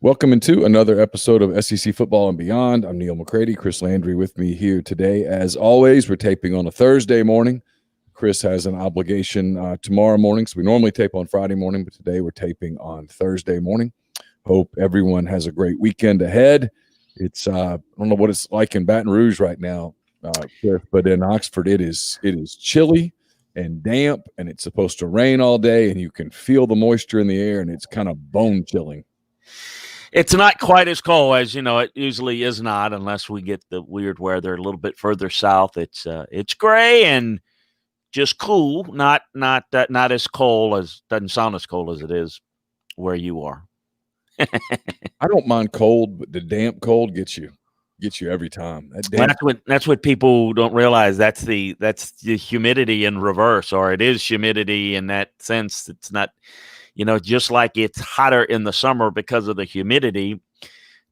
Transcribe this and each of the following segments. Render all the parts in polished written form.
Welcome into another episode of SEC Football and Beyond. I'm Neil McCready. Chris Landry with me here today. As always, we're taping on a Thursday morning. Chris has an obligation tomorrow morning, so we normally tape on Friday morning, but today we're taping on Thursday morning. Hope everyone has a great weekend ahead. It's I don't know what it's like in Baton Rouge right now, Chris, but in Oxford it is chilly and damp, and it's supposed to rain all day, and you can feel the moisture in the air, and it's kind of bone chilling. It's not quite as cold as it usually is, not unless we get the weird weather a little bit further south. It's gray and just cool, not as cold as doesn't sound as cold as it is where you are. I don't mind cold, but the damp cold gets you every time. That's what people don't realize. That's the humidity in reverse, or it is humidity in that sense. It's not. Just like it's hotter in the summer because of the humidity,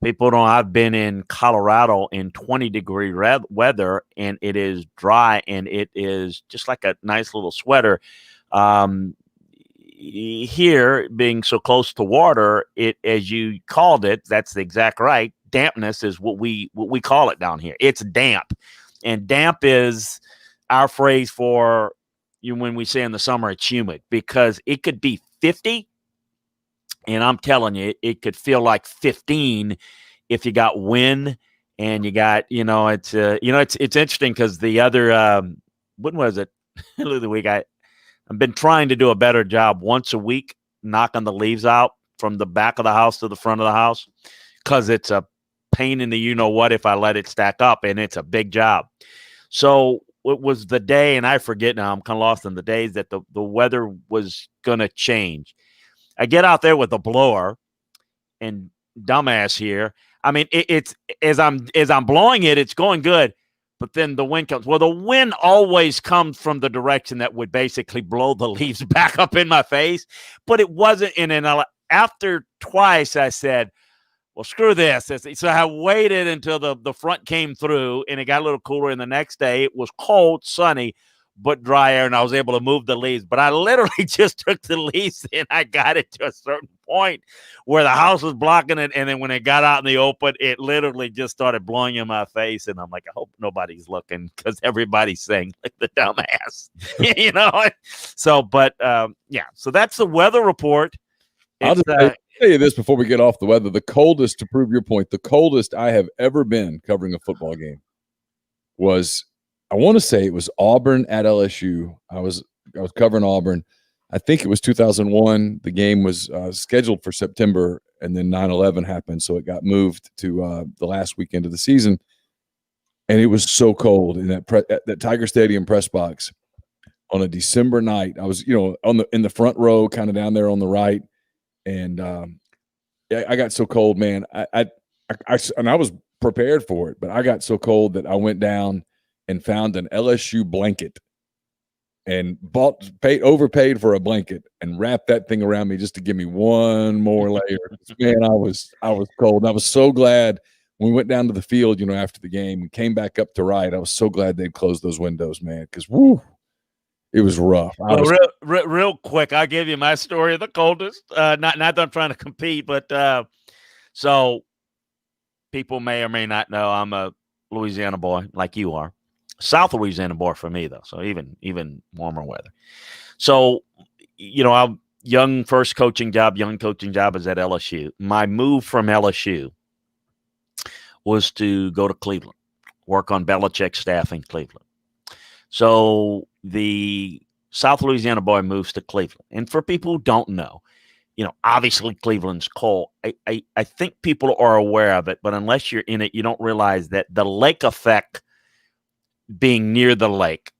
people know I've been in Colorado in 20-degree weather, and it is dry, and it is just like a nice little sweater. Here, being so close to water, it, as you called it, that's the exact right. Dampness is what we call it down here. It's damp, and damp is our phrase for when we say in the summer it's humid, because it could be 50, and I'm telling you, it could feel like 15 if you got wind and you got, it's interesting because the other, when was it? The week I've been trying to do a better job once a week, knocking the leaves out from the back of the house to the front of the house, because it's a pain in the what if I let it stack up, and it's a big job. So it was the day, and I forget now, I'm kind of lost in the days, that the weather was going to change. I get out there with a blower, and dumbass here, I mean, it's as I'm blowing it, it's going good, but then the wind comes. Well, the wind always comes from the direction that would basically blow the leaves back up in my face, but it wasn't. And after twice, I said, well, screw this. So I waited until the front came through, and it got a little cooler. And the next day, it was cold, sunny, but dry air, and I was able to move the leaves. But I literally just took the leaves, and I got it to a certain point where the house was blocking it. And then when it got out in the open, it literally just started blowing in my face. And I'm like, I hope nobody's looking, because everybody's saying, like, the dumbass, So, but so that's the weather report. I'll just tell you this before we get off the weather. The coldest, to prove your point, the coldest I have ever been covering a football game was, I want to say it was Auburn at LSU. I was covering Auburn. I think it was 2001. The game was scheduled for September, and then 9/11 happened, so it got moved to the last weekend of the season. And it was so cold in that Tiger Stadium press box on a December night. I was, in the front row, kind of down there on the right. And I got so cold, man. I was prepared for it, but I got so cold that I went down and found an LSU blanket and overpaid for a blanket and wrapped that thing around me just to give me one more layer. Man, I was cold. And I was so glad when we went down to the field, after the game and came back up to ride. I was so glad they'd closed those windows, man, because it was rough. Real quick, I'll give you my story of the coldest. Not that I'm trying to compete, but so people may or may not know I'm a Louisiana boy, like you are. South Louisiana boy for me, though, so even warmer weather. So, I'm young coaching job is at LSU. My move from LSU was to go to Cleveland, work on Belichick's staff in Cleveland. So the South Louisiana boy moves to Cleveland. And for people who don't know, obviously Cleveland's cold. I think people are aware of it, but unless you're in it, you don't realize that the lake effect, being near the lake,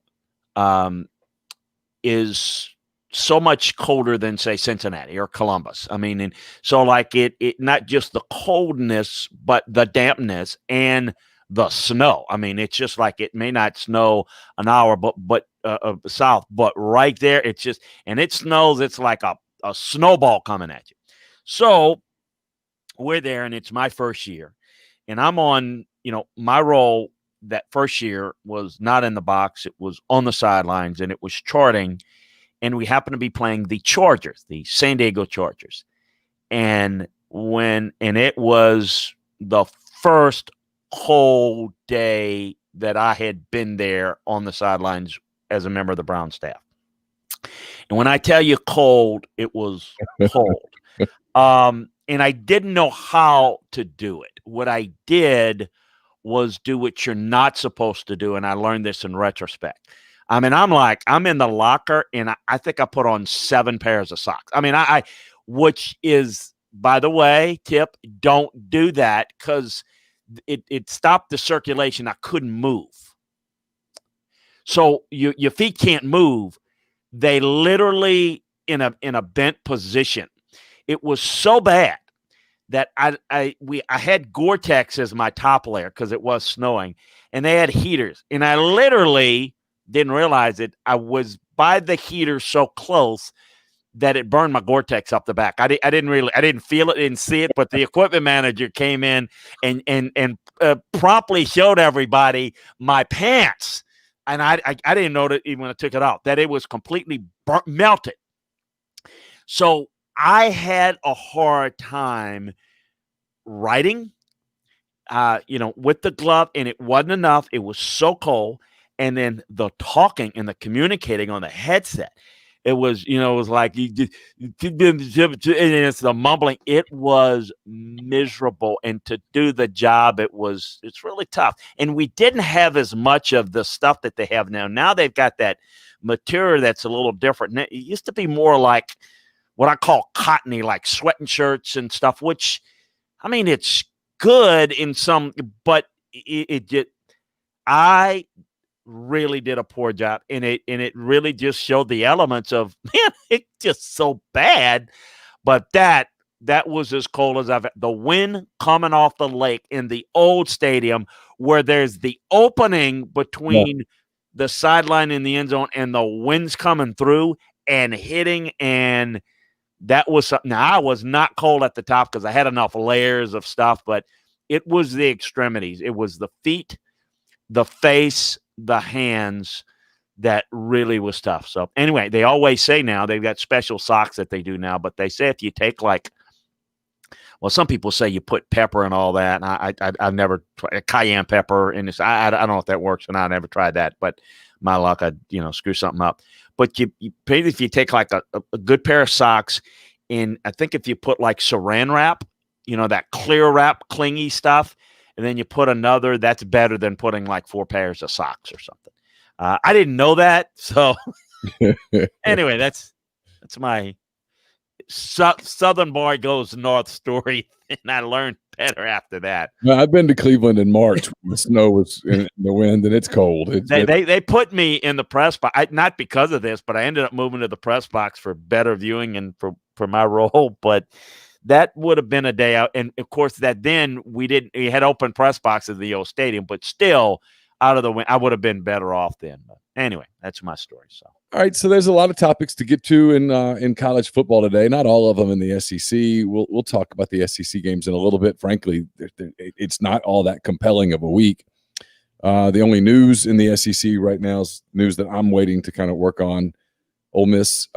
is so much colder than, say, Cincinnati or Columbus. I mean, and so like it not just the coldness, but the dampness and the snow. I mean, it's just like it may not snow an hour, but south, but right there, it's just, and it snows. It's like a snowball coming at you. So we're there, and it's my first year, and I'm on, my role that first year was not in the box. It was on the sidelines, and it was charting. And we happened to be playing the Chargers, the San Diego Chargers. And when and it was the first whole day that I had been there on the sidelines as a member of the Brown staff. And when I tell you cold, it was cold. And I didn't know how to do it. What I did was do what you're not supposed to do, and I learned this in retrospect. I mean, I'm in the locker, and I think I put on 7 pairs of socks. I mean, which is, by the way, tip, don't do that, because it stopped the circulation. I couldn't move. So your feet can't move. They literally in a bent position. It was so bad that I had Gore-Tex as my top layer because it was snowing, and they had heaters, and I literally didn't realize it. I was by the heater so close that it burned my Gore-Tex up the back. I didn't feel it, didn't see it, but the equipment manager came in and promptly showed everybody my pants, and I didn't know that even when I took it out that it was completely melted. So I had a hard time writing, with the glove, and it wasn't enough. It was so cold. And then the talking and the communicating on the headset, it was like, and it's the mumbling. It was miserable. And to do the job, it's really tough. And we didn't have as much of the stuff that they have now. Now they've got that material that's a little different. It used to be more like what I call cottony, like sweating shirts and stuff, which, I mean, it's good in some, but I really did a poor job, and it really just showed the elements of, man, it's just so bad. But that was as cold as the wind coming off the lake in the old stadium where there's the opening between the sideline and the end zone, and the wind's coming through and hitting, and that was something. Now, I was not cold at the top because I had enough layers of stuff, but it was the extremities. It was the feet, the face, the hands that really was tough. So anyway, they always say now they've got special socks that they do now, but they say if you take some people say you put pepper and all that. And I've never tried cayenne pepper in this. I don't know if that works, and I never tried that, but my luck, I'd screw something up. But if you take like a good pair of socks, and I think if you put like saran wrap, that clear wrap, clingy stuff, and then you put another, that's better than putting like 4 pairs of socks or something. I didn't know that. So anyway, that's my Southern boy goes north story, and I learned better after that. No, I've been to Cleveland in March when the snow was in the wind and it's cold. They put me in the press box, not because of this, but I ended up moving to the press box for better viewing and for my role. But that would have been a day out. And of course, we had open press boxes at the old stadium, but still out of the wind, I would have been better off then. But anyway, that's my story. So. All right, so there's a lot of topics to get to in college football today. Not all of them in the SEC. We'll talk about the SEC games in a little bit. Frankly, it's not all that compelling of a week. The only news in the SEC right now is news that I'm waiting to kind of work on. Ole Miss,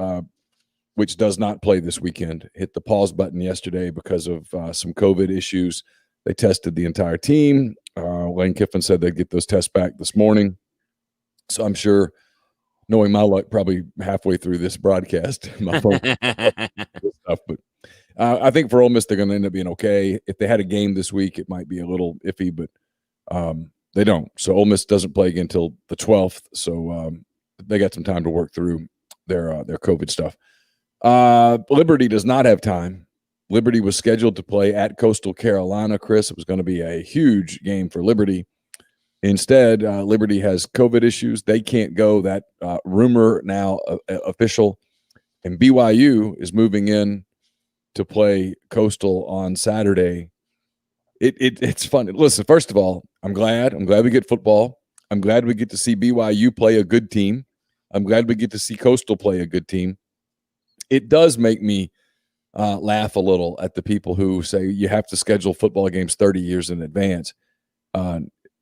which does not play this weekend, hit the pause button yesterday because of some COVID issues. They tested the entire team. Lane Kiffin said they'd get those tests back this morning. So I'm sure, knowing my luck, probably halfway through this broadcast, my phone stuff. But I think for Ole Miss, they're going to end up being okay. If they had a game this week, it might be a little iffy, but they don't. So Ole Miss doesn't play again until the 12th. So they got some time to work through their COVID stuff. Liberty does not have time. Liberty was scheduled to play at Coastal Carolina, Chris. It was going to be a huge game for Liberty. Instead, Liberty has COVID issues. They can't go. That rumor now official. And BYU is moving in to play Coastal on Saturday. It's fun. Listen, first of all, I'm glad we get football. I'm glad we get to see BYU play a good team. I'm glad we get to see Coastal play a good team. It does make me laugh a little at the people who say you have to schedule football games 30 years in advance.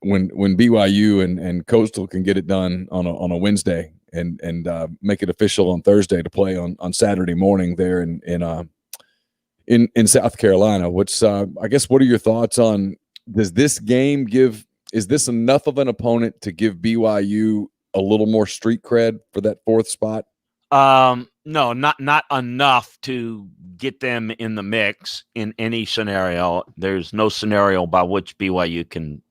When BYU and Coastal can get it done on a Wednesday and make it official on Thursday to play on Saturday morning there in in South Carolina. What's I guess what are your thoughts on, does this game is this enough of an opponent to give BYU a little more street cred for that 4th spot? No, not enough to get them in the mix in any scenario. There's no scenario by which BYU can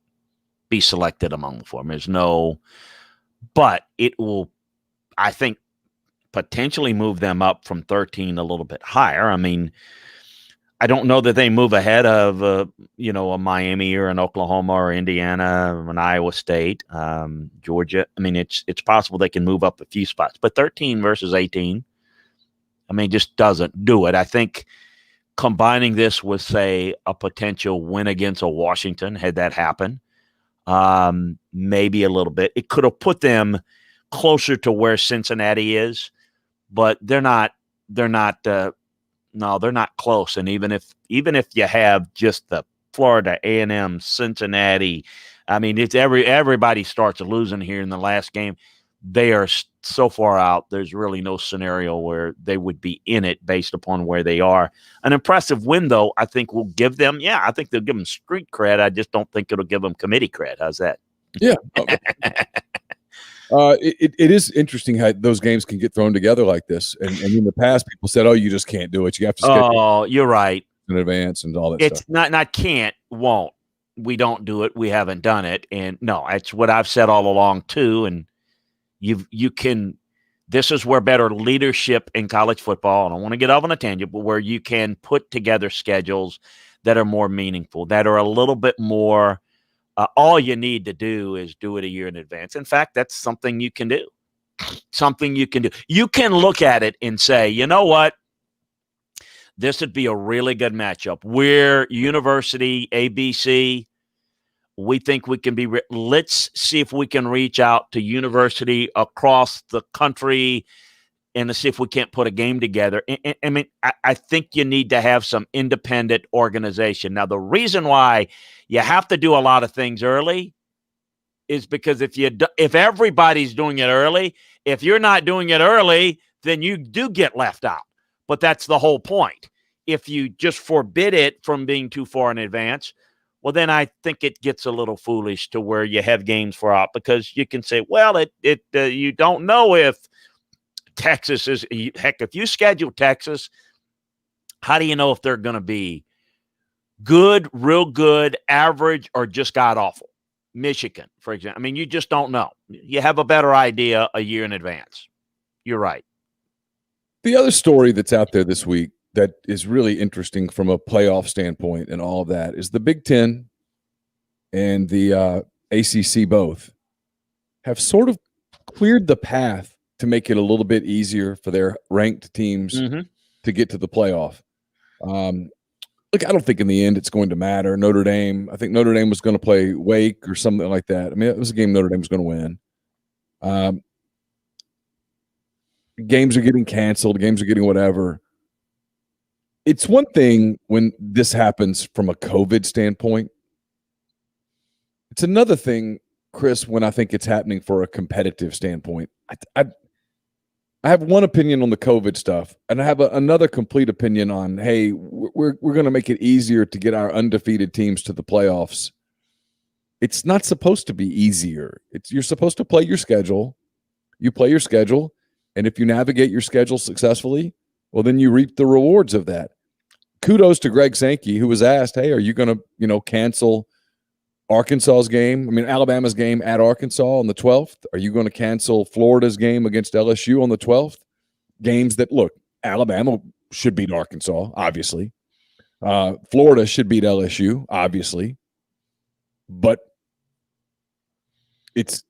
be selected among the 4. There's no, but it will, I think, potentially move them up from 13 a little bit higher. I mean, I don't know that they move ahead of a Miami or an Oklahoma or Indiana, an Iowa State, Georgia. I mean, it's possible they can move up a few spots, but 13 versus 18, I mean, just doesn't do it. I think combining this with, say, a potential win against a Washington, had that happen, maybe a little bit, it could have put them closer to where Cincinnati is, but they're not. No, they're not close. And even if you have just the Florida A&M, Cincinnati, I mean, it's everybody starts losing here in the last game. They are so far out. There's really no scenario where they would be in it based upon where they are. An impressive win, though, I think will give them. Yeah, I think they'll give them street cred. I just don't think it'll give them committee cred. How's that? Yeah. It is interesting how those games can get thrown together like this. And in the past, people said, "Oh, you just can't do it. You have to schedule." Oh, you're right. In advance and all that it's stuff. not can't, won't. We don't do it. We haven't done it. And no, it's what I've said all along too. And you can. This is where better leadership in college football. I don't want to get off on a tangent, but where you can put together schedules that are more meaningful, that are a little bit more. All you need to do is do it a year in advance. In fact, that's something you can do. Something you can do. You can look at it and say, you know what? This would be a really good matchup. We're University ABC. We think we can be. Let's see if we can reach out to University across the country and to see if we can't put a game together. I mean, I think you need to have some independent organization. Now, the reason why you have to do a lot of things early is because if everybody's doing it early, if you're not doing it early, then you do get left out. But that's the whole point. If you just forbid it from being too far in advance, well, then I think it gets a little foolish to where you have games far out, because you can say, well, you don't know if Texas is, heck, if you schedule Texas, how do you know if they're going to be good, real good, average, or just god awful? Michigan, for example. I mean, you just don't know. You have a better idea a year in advance. You're right. The other story that's out there this week that is really interesting from a playoff standpoint and all of that is the Big Ten and the ACC both have sort of cleared the path to make it a little bit easier for their ranked teams to get to the playoff. Look, I don't think in the end it's going to matter. Notre Dame, I think Notre Dame was going to play Wake or something like that. I mean, it was a game Notre Dame was going to win. Games are getting canceled. Games are getting whatever. It's one thing when this happens from a COVID standpoint. It's another thing, Chris, when I think it's happening for a competitive standpoint. I have one opinion on the COVID stuff, and I have another complete opinion on, hey, we're going to make it easier to get our undefeated teams to the playoffs. It's not supposed to be easier. You're supposed to play your schedule. You play your schedule, and if you navigate your schedule successfully, well, then you reap the rewards of that. Kudos to Greg Sankey, who was asked, hey, are you going to, cancel Arkansas's game? I mean, Alabama's game at Arkansas on the 12th. Are you going to cancel Florida's game against LSU on the 12th? Games that, look, Alabama should beat Arkansas, obviously. Florida should beat LSU, obviously. But it's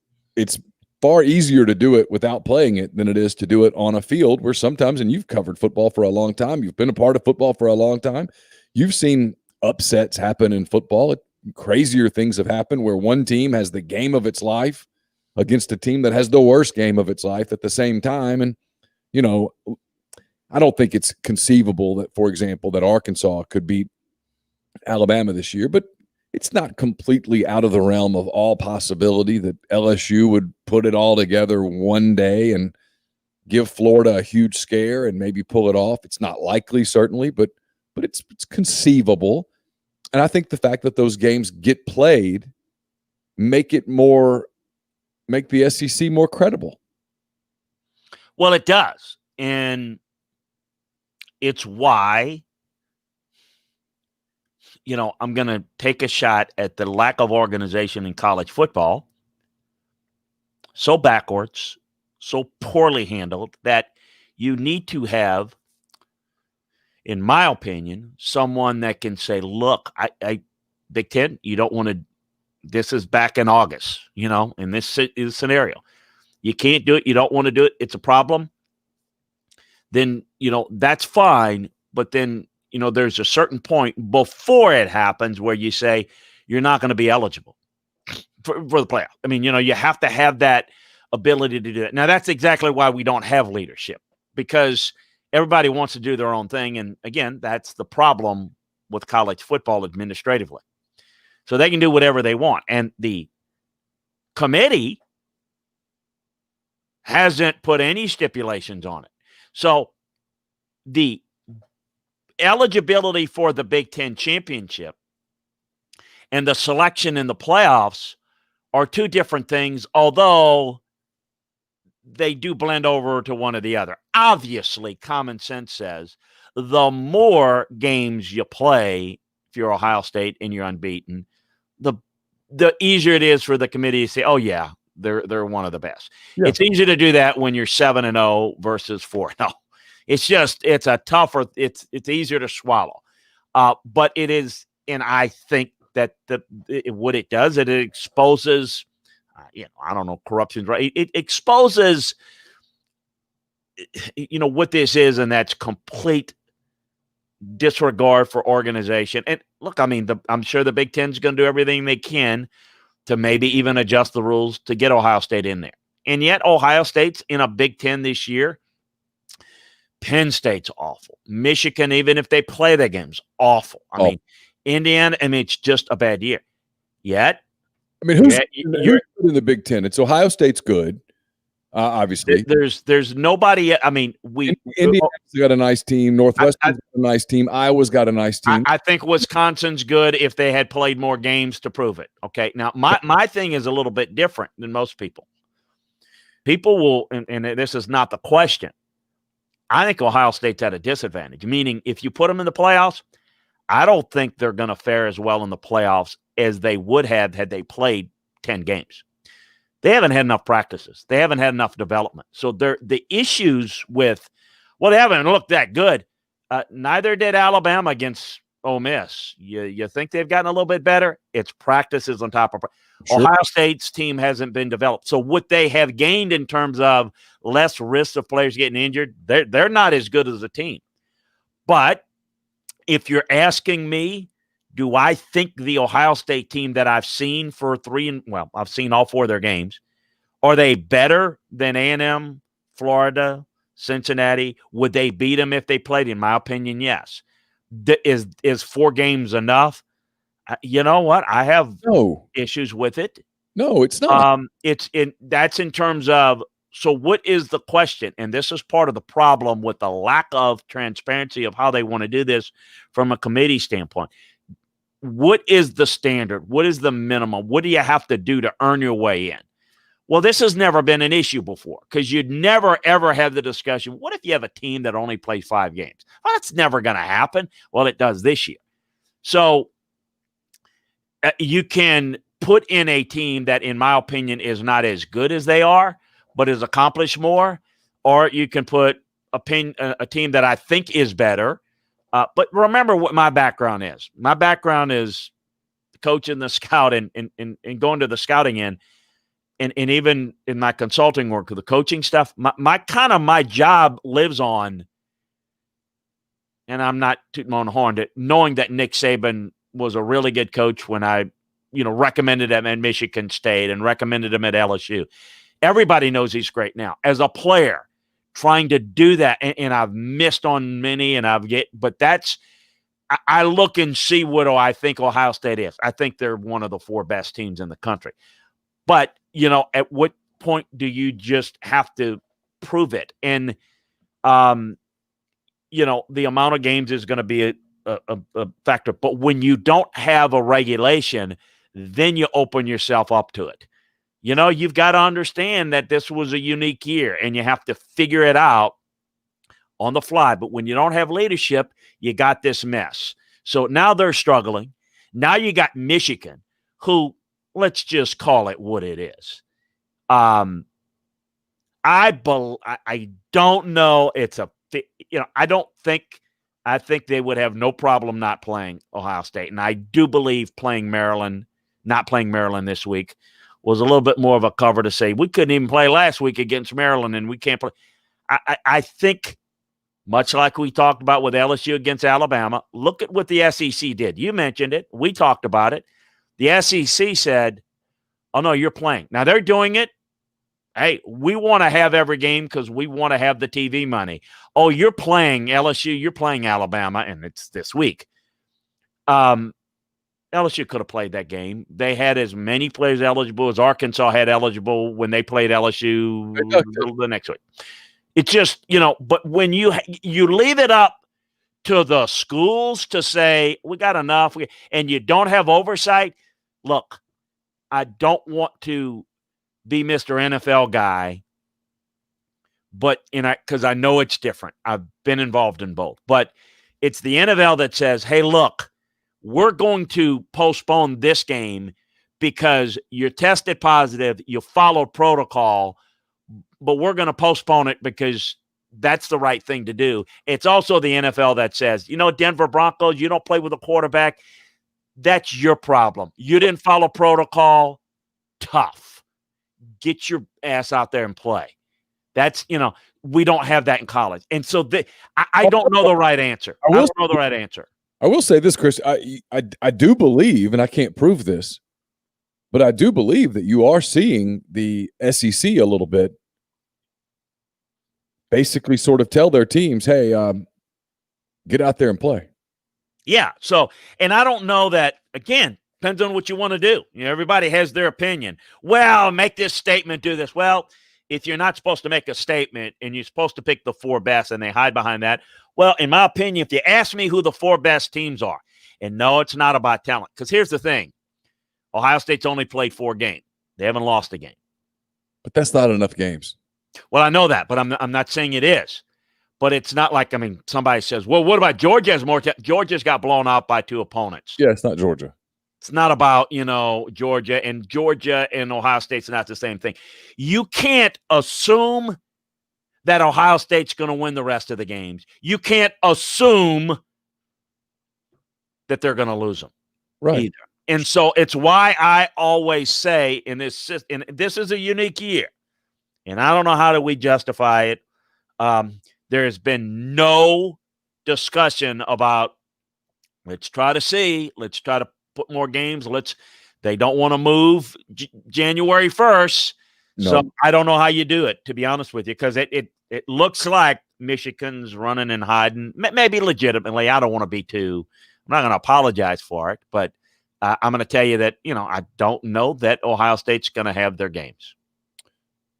far easier to do it without playing it than it is to do it on a field where sometimes, and you've covered football for a long time, you've been a part of football for a long time, you've seen upsets happen in football. Crazier things have happened where one team has the game of its life against a team that has the worst game of its life at the same time. And, I don't think it's conceivable that, for example, that Arkansas could beat Alabama this year, but it's not completely out of the realm of all possibility that LSU would put it all together one day and give Florida a huge scare and maybe pull it off. It's not likely, certainly, but but it's conceivable. And I think the fact that those games get played make the SEC more credible. Well, it does. And it's why, I'm going to take a shot at the lack of organization in college football. So backwards, so poorly handled that you need to have, in my opinion, someone that can say, look, I Big Ten, you don't want to, this is back in August, in this scenario. You can't do it. You don't want to do it. It's a problem. Then, that's fine. But then, there's a certain point before it happens where you say you're not going to be eligible for the playoff. I mean, you have to have that ability to do it. Now, that's exactly why we don't have leadership, because everybody wants to do their own thing. And again, that's the problem with college football administratively. So they can do whatever they want. And the committee hasn't put any stipulations on it. So the eligibility for the Big Ten championship and the selection in the playoffs are two different things, although they do blend over to one or the other. Obviously, common sense says the more games you play, if you're Ohio State and you're unbeaten, the easier it is for the committee to say, oh, yeah, they're one of the best. Yeah. It's easier to do that when you're 7-0 versus 4-0. It's easier to swallow. But it is, and I think that what it does, it exposes, I don't know, corruption, right? It exposes, what this is, and that's complete disregard for organization. And look, I mean, I'm sure the Big Ten's going to do everything they can to maybe even adjust the rules to get Ohio State in there. And yet Ohio State's in a Big Ten this year. Penn State's awful. Michigan, even if they play their games, awful. I mean, Indiana, it's just a bad year. Yet, who's good in the Big Ten? It's Ohio State's good. Obviously, there's nobody. Indiana's got a nice team. Northwestern's got a nice team. Iowa's got a nice team. I think Wisconsin's good if they had played more games to prove it. Okay, now my thing is a little bit different than most people. People will, and this is not the question. I think Ohio State's at a disadvantage. Meaning, if you put them in the playoffs, I don't think they're going to fare as well in the playoffs as they would have had they played 10 games. They haven't had enough practices. They haven't had enough development. So the issues with, they haven't looked that good. Neither did Alabama against Ole Miss. You think they've gotten a little bit better? It's practices on top of practice. Sure. Ohio State's team hasn't been developed. So what they have gained in terms of less risk of players getting injured, they're not as good as a team. But if you're asking me, do I think the Ohio State team that I've seen I've seen all 4 of their games, are they better than A&M, Florida, Cincinnati? Would they beat them if they played? In my opinion, yes. Is 4 games enough? You know what? I have issues with it. No, it's not. That's in terms of, so what is the question? And this is part of the problem with the lack of transparency of how they want to do this from a committee standpoint. What is the standard? What is the minimum? What do you have to do to earn your way in? Well, this has never been an issue before, because you'd never, ever have the discussion. What if you have a team that only plays 5 games? Well, that's never going to happen. Well, it does this year. So you can put in a team that, in my opinion, is not as good as they are, but has accomplished more, or you can put a team that I think is better. But remember what my background is. My background is coaching the scout and going to the scouting end, and even in my consulting work, the coaching stuff. My job lives on, and I'm not tooting my own horn, knowing that Nick Saban was a really good coach when I, recommended him at Michigan State and recommended him at LSU. Everybody knows he's great now. As a player, trying to do that, and I've missed on many, but that's, I look and see what I think Ohio State is. I think they're one of the 4 best teams in the country. But, at what point do you just have to prove it? And, the amount of games is going to be a factor. But when you don't have a regulation, then you open yourself up to it. You've got to understand that this was a unique year, and you have to figure it out on the fly. But when you don't have leadership, you got this mess. So now they're struggling. Now you got Michigan, who, let's just call it what it is. I don't know. I think they would have no problem not playing Ohio State. And I do believe not playing Maryland this week was a little bit more of a cover to say we couldn't even play last week against Maryland and we can't play. I think, much like we talked about with LSU against Alabama, look at what the SEC did. You mentioned it. We talked about it. The SEC said, oh, no, you're playing. Now they're doing it. Hey, we want to have every game because we want to have the TV money. Oh, you're playing LSU, you're playing Alabama, and it's this week. LSU could have played that game. They had as many players eligible as Arkansas had eligible when they played LSU the next week. It's just, but when you leave it up to the schools to say, we got enough, and you don't have oversight, look, I don't want to be Mr. NFL guy, but because I know it's different. I've been involved in both, but it's the NFL that says, hey, look, we're going to postpone this game because you're tested positive, you followed protocol, but we're going to postpone it because that's the right thing to do. It's also the NFL that says, Denver Broncos, you don't play with a quarterback. That's your problem. You didn't follow protocol. Tough. Get your ass out there and play. That's, we don't have that in college. And so I don't know the right answer. I don't know the right answer. I will say this, Chris. I do believe, and I can't prove this, but I do believe that you are seeing the SEC a little bit basically sort of tell their teams, hey, get out there and play. Yeah. So, and I don't know that, again, depends on what you want to do. Everybody has their opinion. Well, make this statement, do this. Well, if you're not supposed to make a statement and you're supposed to pick the four best and they hide behind that, well, in my opinion, if you ask me who the four best teams are, and no, it's not about talent. Because here's the thing. Ohio State's only played 4 games. They haven't lost a game. But that's not enough games. Well, I know that, but I'm not saying it is. But it's not like, somebody says, well, what about Georgia has more? Georgia's got blown out by 2 opponents. Yeah, it's not Georgia. It's not about, Georgia and Ohio State's not the same thing. You can't assume that Ohio State's going to win the rest of the games. You can't assume that they're going to lose them either. And so it's why I always say this is a unique year, and I don't know how do we justify it. There has been no discussion about let's try to put more games. They don't want to move January 1st. No. So I don't know how you do it, to be honest with you, because it looks like Michigan's running and hiding, maybe legitimately. I don't want to be I'm not going to apologize for it, but I'm going to tell you that, I don't know that Ohio State's going to have their games.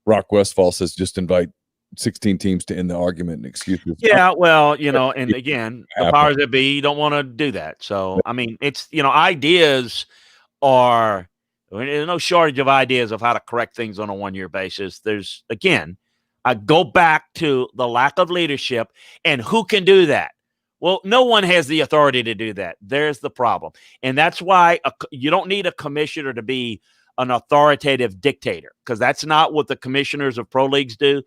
Rock Westfall says just invite 16 teams to end the argument and excuses. Yeah, well, and again, the powers that be don't want to do that. So, it's, ideas are, there's no shortage of ideas of how to correct things on a one-year basis. There's, again, I go back to the lack of leadership and who can do that? Well, no one has the authority to do that. There's the problem. And that's why you don't need a commissioner to be an authoritative dictator, because that's not what the commissioners of pro leagues do.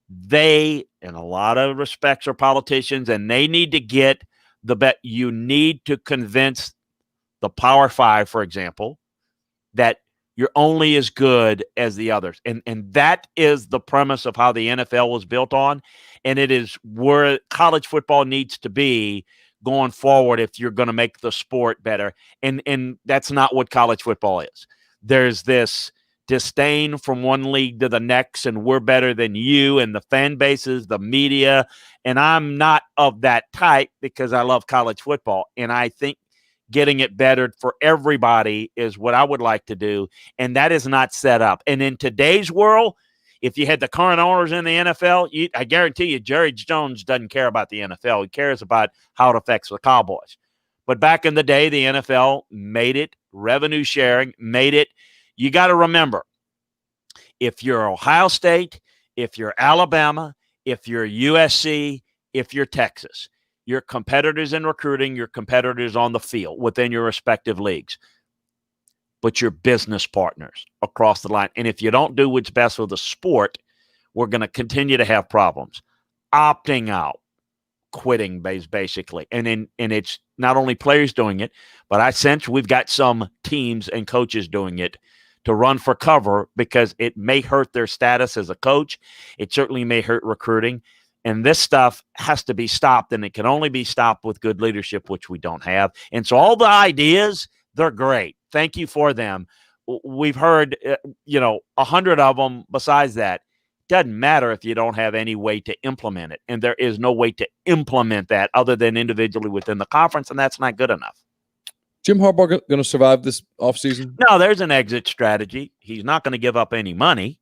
They, in a lot of respects, are politicians, and they need to get the bet. You need to convince the Power Five, for example, that you're only as good as the others. And that is the premise of how the NFL was built on. And it is where college football needs to be going forward if you're going to make the sport better. And that's not what college football is. There's this disdain from one league to the next, and we're better than you, and the fan bases, the media. And I'm not of that type because I love college football. And I think getting it better for everybody is what I would like to do. And that is not set up. And in today's world, If you had the current owners in the NFL, I guarantee you Jerry Jones doesn't care about the NFL. He cares about how it affects the Cowboys. But back in the day, the NFL made it revenue sharing, made it. You got to remember, if you're Ohio State, if you're Alabama, if you're USC, if you're Texas, your competitors in recruiting, your competitors on the field within your respective leagues, but your business partners across the line. And if you don't do what's best for the sport, we're going to continue to have problems. Opting out, quitting basically. And it's not only players doing it, but I sense we've got some teams and coaches doing it to run for cover because it may hurt their status as a coach. It certainly may hurt recruiting. And this stuff has to be stopped, and it can only be stopped with good leadership, which we don't have. And so all the ideas, they're great. Thank you for them. We've heard, 100 of them. Besides that, doesn't matter if you don't have any way to implement it. And there is no way to implement that other than individually within the conference, and that's not good enough. Jim Harbaugh going to survive this offseason? No, there's an exit strategy. He's not going to give up any money.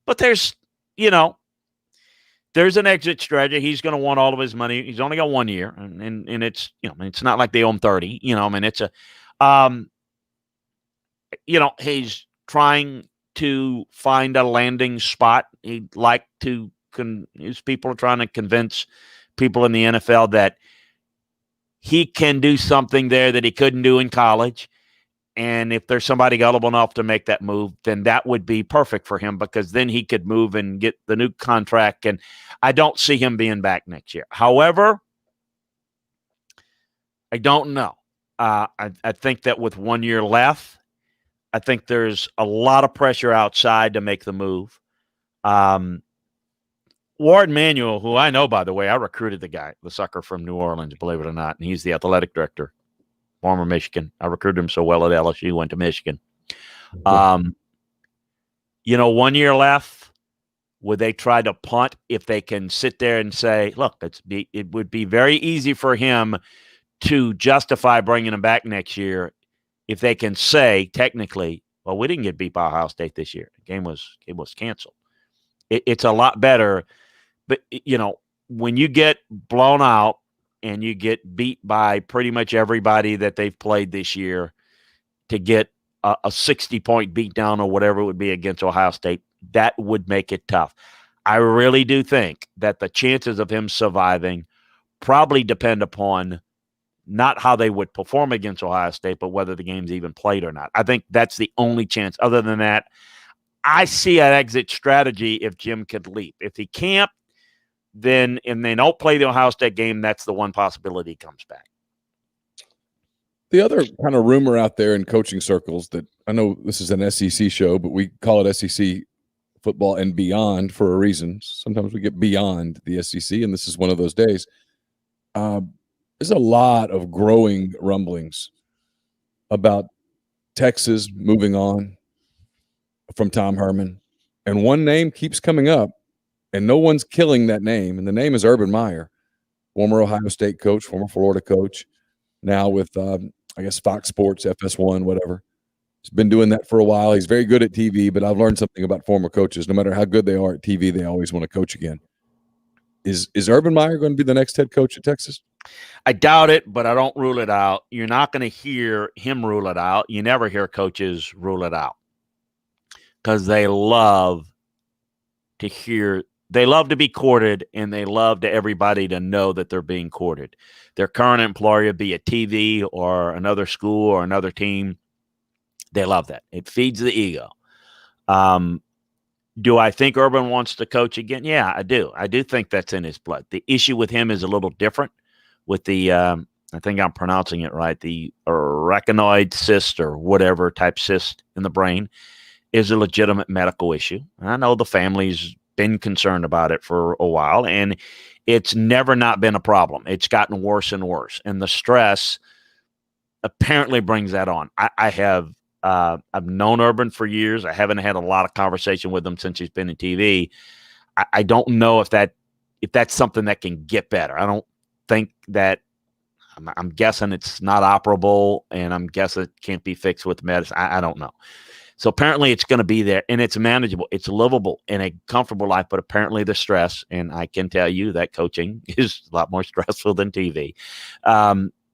But there's an exit strategy. He's going to want all of his money. He's only got 1 year, and it's it's not like they own 30. It's he's trying to find a landing spot. He'd like to. His people are trying to convince people in the NFL that he can do something there that he couldn't do in college. And if there's somebody gullible enough to make that move, then that would be perfect for him because then he could move and get the new contract. And I don't see him being back next year. However, I don't know. I think that with 1 year left, I think there's a lot of pressure outside to make the move. Ward Manuel, who I know, by the way, I recruited the sucker from New Orleans, believe it or not, and he's the athletic director, former Michigan. I recruited him so well at LSU, went to Michigan. 1 year left. Would they try to punt if they can sit there and say, look, it would be very easy for him to justify bringing him back next year if they can say technically, well, we didn't get beat by Ohio State this year. The game was canceled. It's a lot better. But, when you get blown out and you get beat by pretty much everybody that they've played this year to get a 60-point beatdown or whatever it would be against Ohio State, that would make it tough. I really do think that the chances of him surviving probably depend upon not how they would perform against Ohio State, but whether the game's even played or not. I think that's the only chance. Other than that, I see an exit strategy if Jim could leap. If he can't, then and they don't play the Ohio State game, that's the one possibility he comes back. The other kind of rumor out there in coaching circles that I know this is an SEC show, but we call it SEC football and beyond for a reason. Sometimes we get beyond the SEC, and this is one of those days. There's a lot of growing rumblings about Texas moving on from Tom Herman. And one name keeps coming up, and no one's killing that name. And the name is Urban Meyer, former Ohio State coach, former Florida coach, now with, Fox Sports, FS1, whatever. He's been doing that for a while. He's very good at TV, but I've learned something about former coaches. No matter how good they are at TV, they always want to coach again. Is Urban Meyer going to be the next head coach at Texas? I doubt it, but I don't rule it out. You're not going to hear him rule it out. You never hear coaches rule it out because they love to be courted, and they love to everybody to know that they're being courted. Their current employer, be it TV or another school or another team, they love that. It feeds the ego. Do I think Urban wants to coach again? Yeah, I do. I do think that's in his blood. The issue with him is a little different with the, I think I'm pronouncing it right, the arachnoid cyst or whatever type cyst in the brain is a legitimate medical issue. I know the family's been concerned about it for a while, and it's never not been a problem. It's gotten worse and worse, and the stress apparently brings that on. I've known Urban for years. I haven't had a lot of conversation with him since he's been in TV. I don't know if that's something that can get better. I don't think that. I'm guessing it's not operable, and I'm guessing it can't be fixed with medicine. I don't know. So apparently it's going to be there, and it's manageable. It's livable in a comfortable life, but apparently the stress, and I can tell you that coaching is a lot more stressful than TV,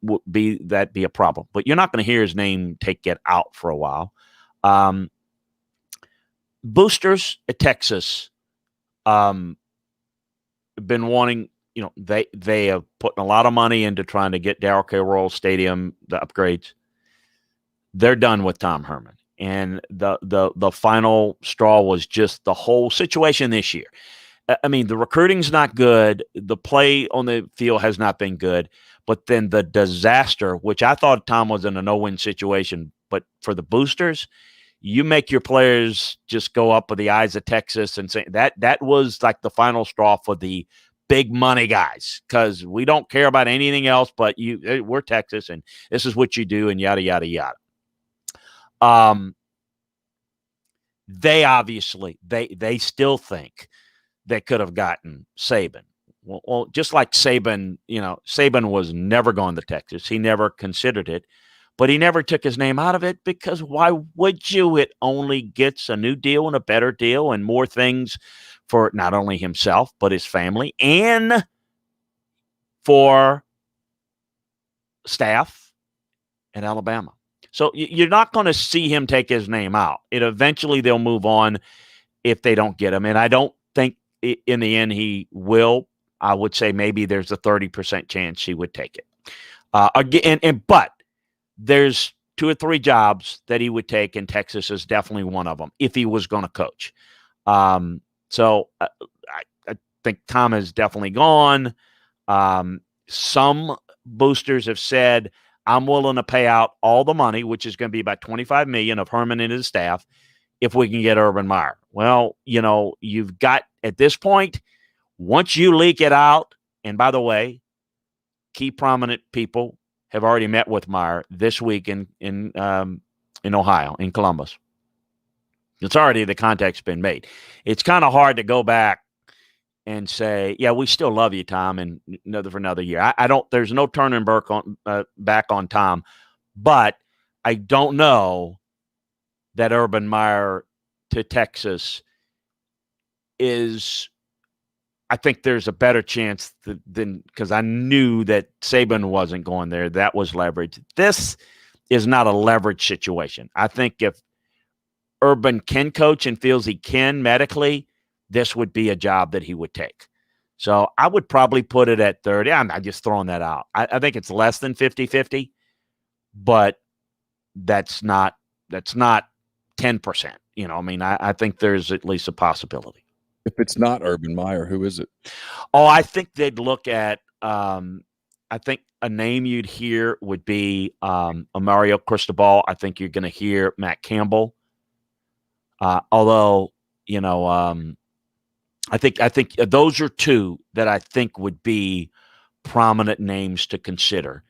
would be a problem. But you're not going to hear his name get out for a while. Boosters at Texas been wanting, they have put a lot of money into trying to get Darrell K. Royal Stadium, the upgrades. They're done with Tom Herman. And the final straw was just the whole situation this year. I mean, the recruiting's not good. The play on the field has not been good. But then the disaster, which I thought Tom was in a no-win situation, but for the boosters, you make your players just go up with the eyes of Texas and say that was like the final straw for the big money guys, because we don't care about anything else but we're Texas and this is what you do and yada, yada, yada. They obviously, they still think they could have gotten Saban. Well, just like Saban, Saban was never going to Texas. He never considered it, but he never took his name out of it, because why would you? It only gets a new deal and a better deal and more things for not only himself, but his family and for staff at Alabama. So you're not going to see him take his name out. Eventually they'll move on if they don't get him. And I don't think in the end he will. I would say maybe there's a 30% chance he would take it. But there's 2 or 3 jobs that he would take, and Texas is definitely one of them if he was going to coach. So I think Tom is definitely gone. Some boosters have said, I'm willing to pay out all the money, which is going to be about $25 million of Herman and his staff, if we can get Urban Meyer. Well, you've got at this point, once you leak it out, and by the way, key prominent people have already met with Meyer this week in Ohio, in Columbus. It's already, the contact's been made. It's kind of hard to go back and say, yeah, we still love you, Tom, and for another year. There's no turning back on Tom, but I don't know that Urban Meyer to Texas is, I think there's a better chance than, because I knew that Saban wasn't going there. That was leverage. This is not a leverage situation. I think if Urban can coach and feels he can medically, this would be a job that he would take. So I would probably put it at 30. I'm just throwing that out. I think it's less than 50-50, but that's not 10%. I think there's at least a possibility. If it's not Urban Meyer, who is it? Oh, I think they'd look at I think a name you'd hear would be Mario Cristobal. I think you're going to hear Matt Campbell. Although, I think those are 2 that I think would be prominent names to consider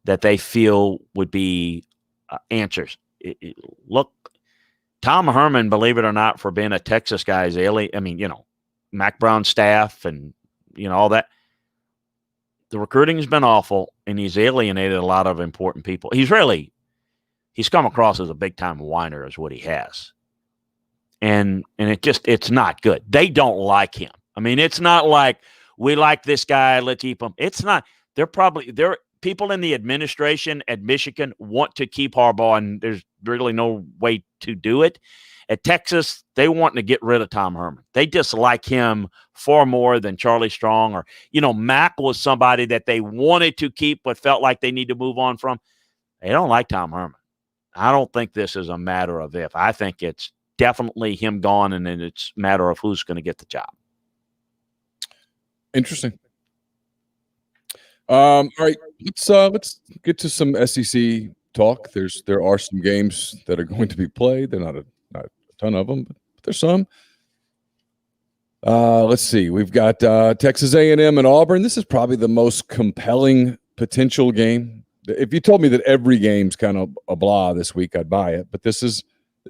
that they feel would be answers. Look, Tom Herman, believe it or not, for being a Texas guy, is alien. I mean, Mac Brown's staff and all that. The recruiting has been awful, and he's alienated a lot of important people. He's come across as a big time whiner, is what he has. And it's not good. They don't like him. I mean, it's not like we like this guy, let's keep him. It's not. They're people in the administration at Michigan want to keep Harbaugh, and there's really no way to do it. At Texas, they want to get rid of Tom Herman. They dislike him far more than Charlie Strong, or Mac was somebody that they wanted to keep but felt like they need to move on from. They don't like Tom Herman. I don't think this is a matter of if. I think it's definitely him gone, and then it's a matter of who's going to get the job. Interesting. All right, let's get to some SEC talk. There are some games that are going to be played. They're not a ton of them, but there's some. Let's see. We've got Texas A&M and Auburn. This is probably the most compelling potential game. If you told me that every game's kind of a blah this week, I'd buy it. But this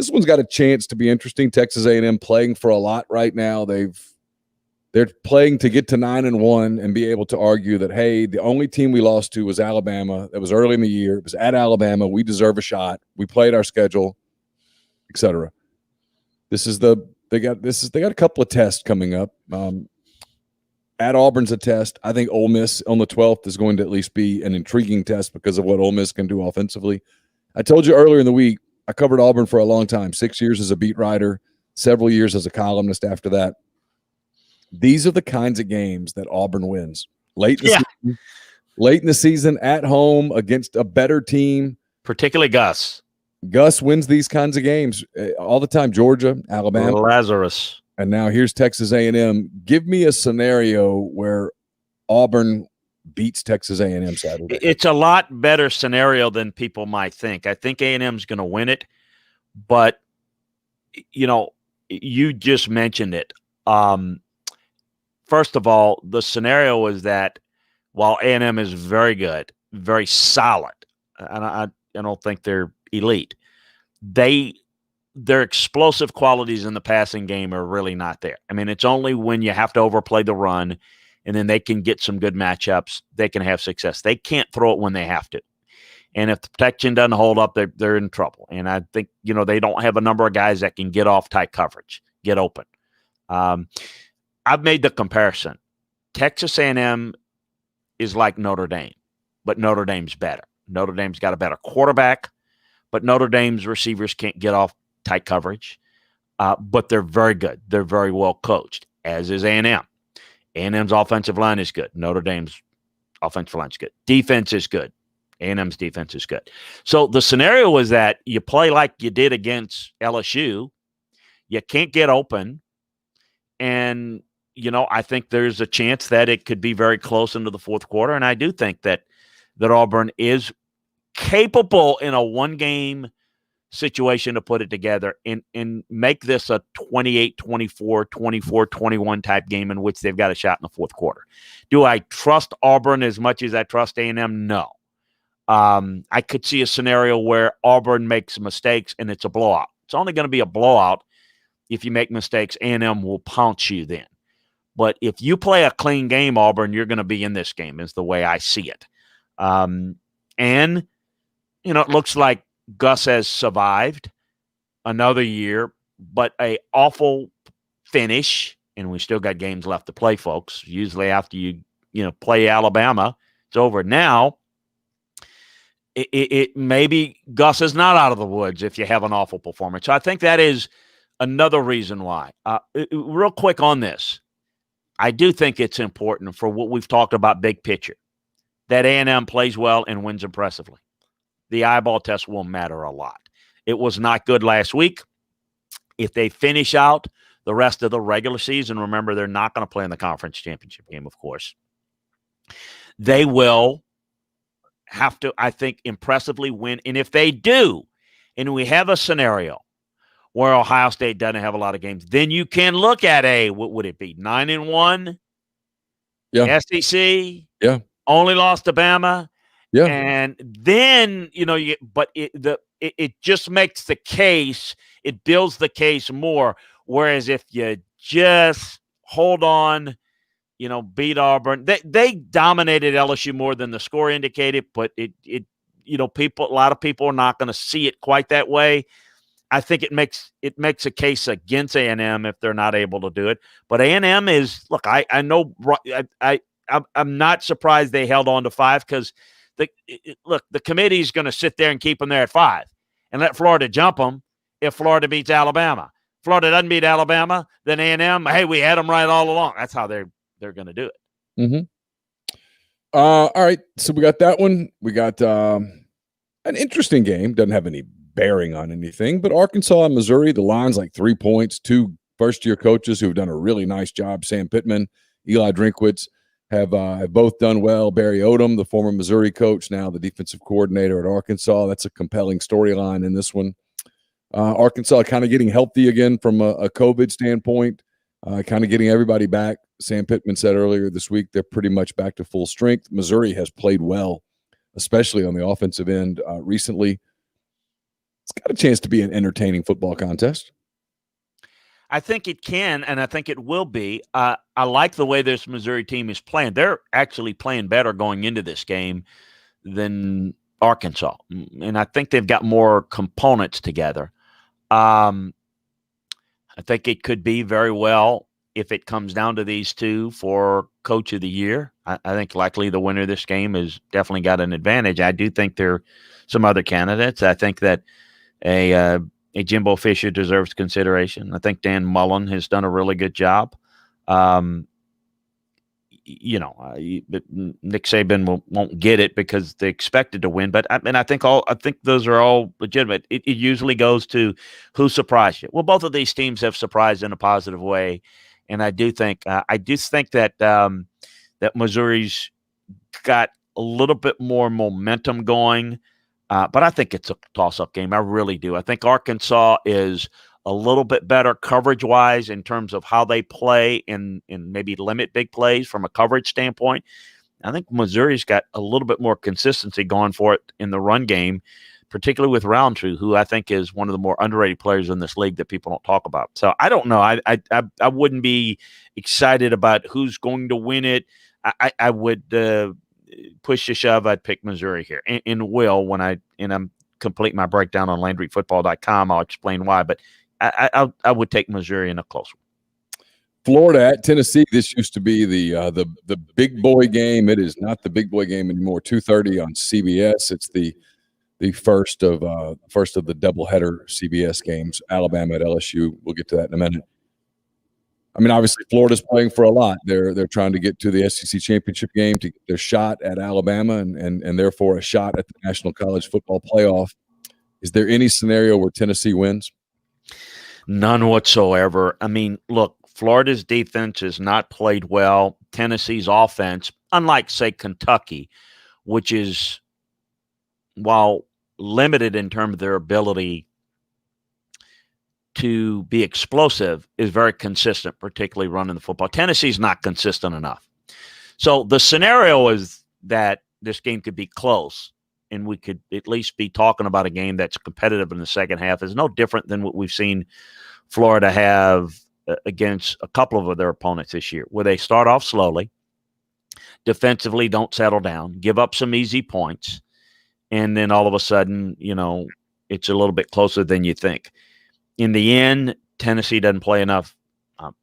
one's got a chance to be interesting. Texas A&M playing for a lot right now. They're playing to get to 9-1 and be able to argue that, hey, the only team we lost to was Alabama. That was early in the year. It was at Alabama. We deserve a shot. We played our schedule. etc. They got a couple of tests coming up. At Auburn's a test. I think Ole Miss on the 12th is going to at least be an intriguing test because of what Ole Miss can do offensively. I told you earlier in the week, I covered Auburn for a long time, 6 years as a beat writer, several years as a columnist after that. These are the kinds of games that Auburn wins. Late in the season, at home against a better team. Particularly Gus. Gus wins these kinds of games all the time. Georgia, Alabama. Lazarus. And now here's Texas A&M. Give me a scenario where Auburn beats Texas A&M Saturday. It's a lot better scenario than people might think. I think A&M is going to win it, but you just mentioned it. First of all, the scenario is that while A&M is very good, very solid, and I don't think they're elite, their explosive qualities in the passing game are really not there. I mean, it's only when you have to overplay the run and then they can get some good matchups, they can have success. They can't throw it when they have to. And if the protection doesn't hold up, they're in trouble. And I think, they don't have a number of guys that can get off tight coverage, get open. I've made the comparison. Texas A&M is like Notre Dame, but Notre Dame's better. Notre Dame's got a better quarterback, but Notre Dame's receivers can't get off tight coverage, but they're very good. They're very well coached, as is A&M. A&M's offensive line is good. Notre Dame's offensive line is good. Defense is good. A&M's defense is good. So the scenario is that you play like you did against LSU. You can't get open. And, I think there's a chance that it could be very close into the fourth quarter. And I do think that Auburn is capable in a one-game situation to put it together and make this a 28-24, 24-21 type game in which they've got a shot in the fourth quarter. Do I trust Auburn as much as I trust A&M? No. I could see a scenario where Auburn makes mistakes and it's a blowout. It's only going to be a blowout if you make mistakes. A&M will pounce you then. But if you play a clean game, Auburn, you're going to be in this game is the way I see it. And, it looks like Gus has survived another year, but a awful finish, and we still got games left to play, folks. Usually after you play Alabama, it's over. Now, it maybe Gus is not out of the woods if you have an awful performance. So I think that is another reason why. Real quick on this, I do think it's important for what we've talked about big picture, that A&M plays well and wins impressively. The eyeball test will matter a lot. It was not good last week. If they finish out the rest of the regular season, remember, they're not going to play in the conference championship game, of course. They will have to, I think, impressively win. And if they do, and we have a scenario where Ohio State doesn't have a lot of games, then you can look at what would it be, 9-1? Yeah. SEC? Yeah. Only lost to Bama? Yeah. And then, it just makes the case, it builds the case more. Whereas if you just hold on, beat Auburn, they dominated LSU more than the score indicated, but a lot of people are not going to see it quite that way. I think it makes a case against A&M if they're not able to do it. But A&M is, look, I know, I'm not surprised they held on to 5 because the committee is going to sit there and keep them there at 5 and let Florida jump them if Florida beats Alabama. Florida doesn't beat Alabama, then A&M, hey, we had them right all along. That's how they're going to do it. Mm-hmm. All right, so we got that one. We got an interesting game. Doesn't have any bearing on anything, but Arkansas and Missouri, the line's like 3 points. 2 first-year coaches who have done a really nice job, Sam Pittman, Eli Drinkwitz, have both done well. Barry Odom, the former Missouri coach, now the defensive coordinator at Arkansas. That's a compelling storyline in this one. Arkansas kind of getting healthy again from a COVID standpoint, kind of getting everybody back. Sam Pittman said earlier this week they're pretty much back to full strength. Missouri has played well, especially on the offensive end recently. It's got a chance to be an entertaining football contest. I think it can, and I think it will be. I like the way this Missouri team is playing. They're actually playing better going into this game than Arkansas, and I think they've got more components together. I think it could be very well, if it comes down to these two, for Coach of the Year. I think likely the winner of this game has definitely got an advantage. I do think there are some other candidates. I think that a Jimbo Fisher deserves consideration. I think Dan Mullen has done a really good job. Nick Saban won't get it because they expected to win. But I think those are all legitimate. It usually goes to who surprised you. Well, both of these teams have surprised in a positive way, and I do think that that Missouri's got a little bit more momentum going. But I think it's a toss-up game. I really do. I think Arkansas is a little bit better coverage-wise in terms of how they play and maybe limit big plays from a coverage standpoint. I think Missouri's got a little bit more consistency going for it in the run game, particularly with Roundtree, who I think is one of the more underrated players in this league that people don't talk about. So I don't know. I wouldn't be excited about who's going to win it. I would push to shove, I'd pick Missouri here. And will, when I'm complete my breakdown on LandryFootball.com, I'll explain why. But I would take Missouri in a close one. Florida at Tennessee. This used to be the big boy game. It is not the big boy game anymore. 2:30 on CBS. It's the first of the doubleheader CBS games. Alabama at LSU. We'll get to that in a minute. I mean, obviously, Florida's playing for a lot. They're trying to get to the SEC championship game to get their shot at Alabama and therefore a shot at the National College Football Playoff. Is there any scenario where Tennessee wins? None whatsoever. I mean, look, Florida's defense has not played well. Tennessee's offense, unlike, say, Kentucky, which is, while limited in terms of their ability to be explosive, is very consistent, particularly running the football. Tennessee's not consistent enough. So the scenario is that this game could be close, and we could at least be talking about a game that's competitive in the second half. Is no different than what we've seen Florida have against a couple of their opponents this year, where they start off slowly, defensively don't settle down, give up some easy points, and then all of a sudden, it's a little bit closer than you think. In the end, Tennessee doesn't play enough.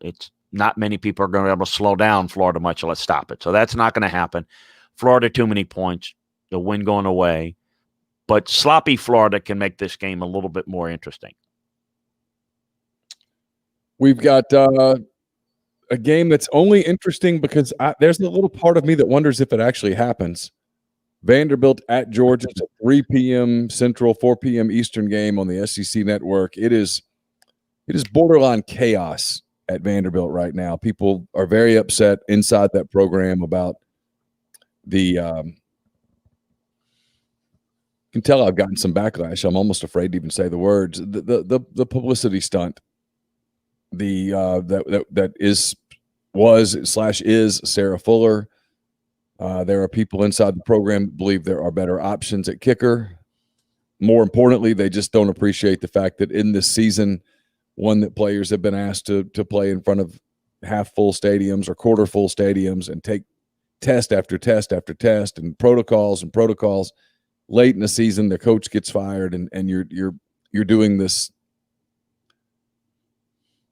It's not many people are going to be able to slow down Florida much. Let's stop it. So that's not going to happen. Florida, too many points. The win going away. But sloppy Florida can make this game a little bit more interesting. We've got a game that's only interesting because there's a little part of me that wonders if it actually happens. Vanderbilt at Georgia. It's a 3 p.m. Central, 4 p.m. Eastern game on the SEC Network. It is borderline chaos at Vanderbilt right now. People are very upset inside that program about the you can tell I've gotten some backlash. I'm almost afraid to even say the words. The publicity stunt. That is Sarah Fuller. There are people inside the program that believe there are better options at kicker. More importantly, they just don't appreciate the fact that in this season, one that players have been asked to play in front of half-full stadiums or quarter-full stadiums and take test after test after test and protocols. Late in the season, the coach gets fired, and you're doing this,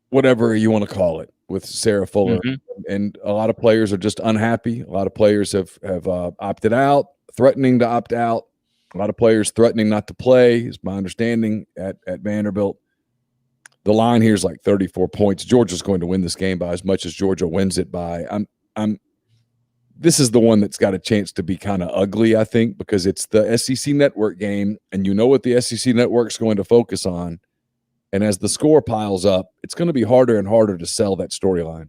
whatever you want to call it, with Sarah Fuller. Mm-hmm. And a lot of players are just unhappy. A lot of players have opted out, threatening to opt out. A lot of players threatening not to play, is my understanding at Vanderbilt. The line here is like 34 points. Georgia's going to win this game by as much as Georgia wins it by. This is the one that's got a chance to be kind of ugly, I think, because it's the SEC Network game, and you know what the SEC Network's going to focus on. And as the score piles up, it's going to be harder and harder to sell that storyline.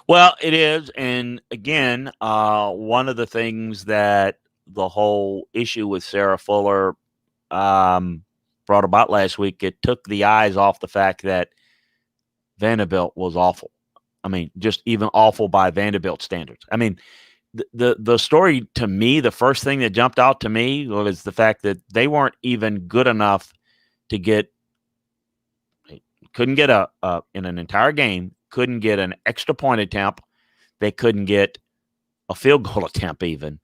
Well, it is. And again, one of the things that the whole issue with Sarah Fuller brought about last week, it took the eyes off the fact that Vanderbilt was awful. I mean, just even awful by Vanderbilt standards. I mean, the story to me, the first thing that jumped out to me was the fact that they weren't even good enough to couldn't get in an entire game, couldn't get an extra point attempt. They couldn't get a field goal attempt even.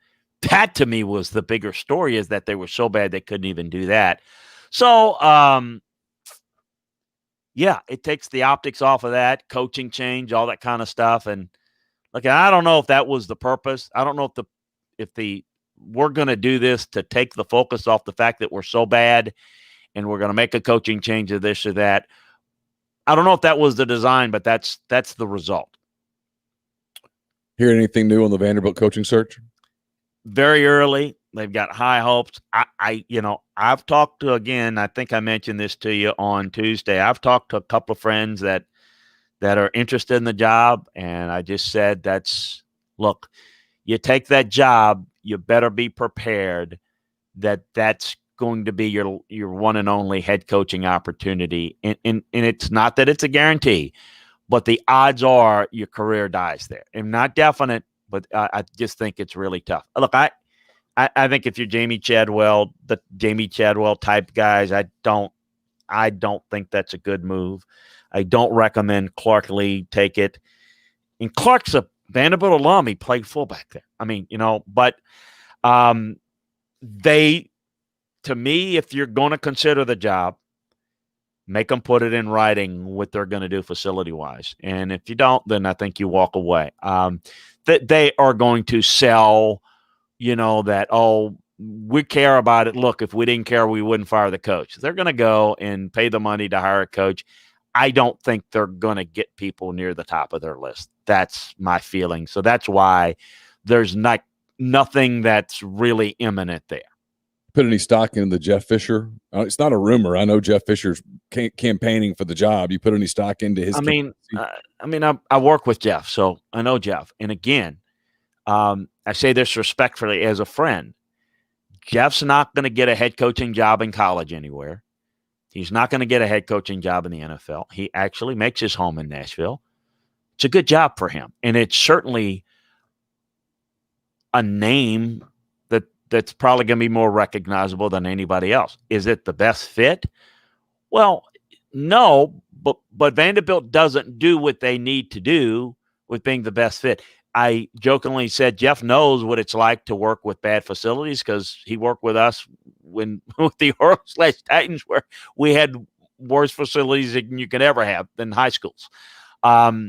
That to me was the bigger story, is that they were so bad they couldn't even do that. So yeah, it takes the optics off of that, coaching change, all that kind of stuff. And look, I don't know if that was the purpose. I don't know if the we're going to do this to take the focus off the fact that we're so bad and we're going to make a coaching change of this or that. I don't know if that was the design, but that's the result. Hear anything new on the Vanderbilt coaching search? Very early. They've got high hopes. I've talked to, again, I think I mentioned this to you on Tuesday. I've talked to a couple of friends that are interested in the job, and I just said, look, you take that job, you better be prepared that that's going to be your one and only head coaching opportunity. And it's not that it's a guarantee, but the odds are your career dies there. I'm not definite, but I just think it's really tough. Look, I think if you're Jamie Chadwell, the Jamie Chadwell type guys, I don't think that's a good move. I don't recommend Clark Lee take it. And Clark's a Vanderbilt alum. He played fullback there. I mean, but to me, if you're going to consider the job, make them put it in writing what they're going to do facility-wise. And if you don't, then I think you walk away. They are going to sell, that, we care about it. Look, if we didn't care, we wouldn't fire the coach. They're going to go and pay the money to hire a coach. I don't think they're going to get people near the top of their list. That's my feeling. So that's why there's nothing that's really imminent there. Put any stock in the Jeff Fisher? It's not a rumor. I know Jeff Fisher's campaigning for the job. You put any stock into his? I work with Jeff, so I know Jeff. And again, I say this respectfully as a friend. Jeff's not going to get a head coaching job in college anywhere. He's not going to get a head coaching job in the NFL. He actually makes his home in Nashville. It's a good job for him. And it's certainly a name that's probably going to be more recognizable than anybody else. Is it the best fit? Well, no, but Vanderbilt doesn't do what they need to do with being the best fit. I jokingly said Jeff knows what it's like to work with bad facilities because he worked with us with the Orioles/Titans, where we had worse facilities than you could ever have than high schools. But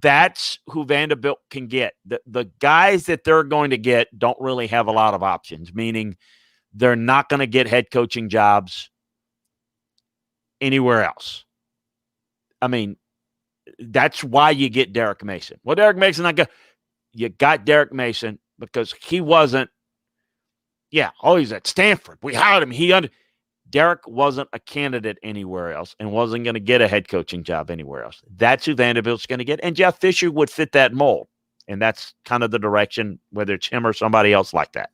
that's who Vanderbilt can get. The guys that they're going to get don't really have a lot of options, meaning they're not going to get head coaching jobs anywhere else. I mean, that's why you get Derek Mason. Well, Derek Mason, you got Derek Mason because he wasn't, he's at Stanford. We hired him. Derek wasn't a candidate anywhere else and wasn't going to get a head coaching job anywhere else. That's who Vanderbilt's going to get. And Jeff Fisher would fit that mold. And that's kind of the direction, whether it's him or somebody else like that.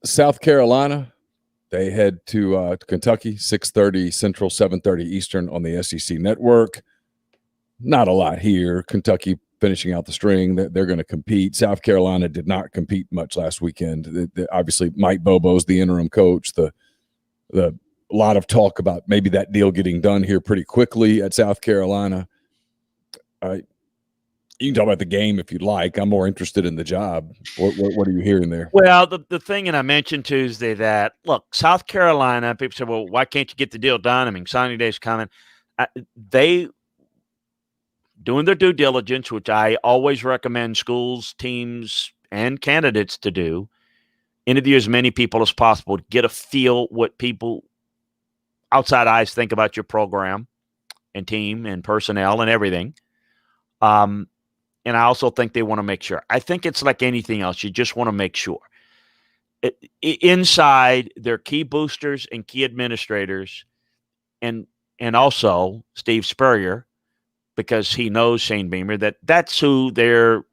South Carolina, they head to Kentucky, 6:30 Central, 7:30 Eastern on the SEC Network. Not a lot here. Kentucky finishing out the string. They're going to compete. South Carolina did not compete much last weekend. Obviously, Mike Bobo's the interim coach. The lot of talk about maybe that deal getting done here pretty quickly at South Carolina. You can talk about the game if you'd like. I'm more interested in the job. What are you hearing there? Well, the thing, and I mentioned Tuesday that, look, South Carolina, people say, well, why can't you get the deal done? I mean, signing day's coming. They doing their due diligence, which I always recommend schools, teams, and candidates to do. Interview as many people as possible to get a feel what people outside eyes think about your program and team and personnel and everything. And I also think they want to make sure. I think it's like anything else. You just want to make sure. Inside, their key boosters and key administrators and also Steve Spurrier, because he knows Shane Beamer, that's who they're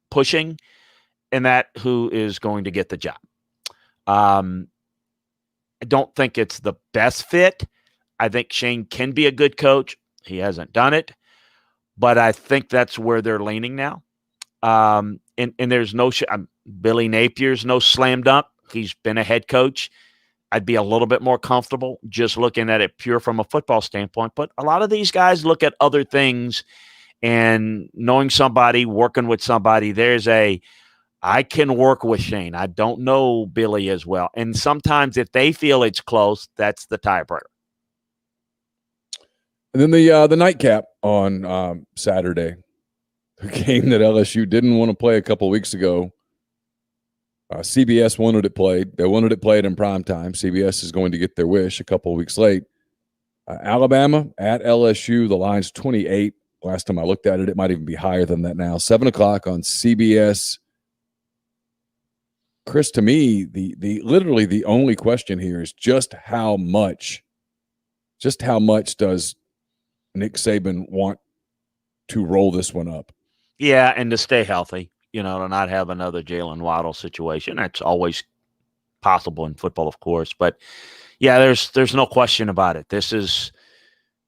pushing and that who is going to get the job. I don't think it's the best fit. I think Shane can be a good coach. He hasn't done it, but I think that's where they're leaning now. And there's no Billy Napier's no slam dunk. He's been a head coach. I'd be a little bit more comfortable just looking at it pure from a football standpoint. But a lot of these guys look at other things and knowing somebody, working with somebody. There's a I can work with Shane. I don't know Billy as well. And sometimes if they feel it's close, that's the tiebreaker. And then the nightcap on Saturday, a game that LSU didn't want to play a couple weeks ago. CBS wanted it played. They wanted it played in prime time. CBS is going to get their wish a couple of weeks late. Alabama at LSU, the line's 28. Last time I looked at it, it might even be higher than that now. 7 o'clock on CBS. Chris, to me, the literally the only question here is just how much does Nick Saban want to roll this one up? Yeah, and to stay healthy, to not have another Jalen Waddle situation. That's always possible in football, of course. But, yeah, there's no question about it. This is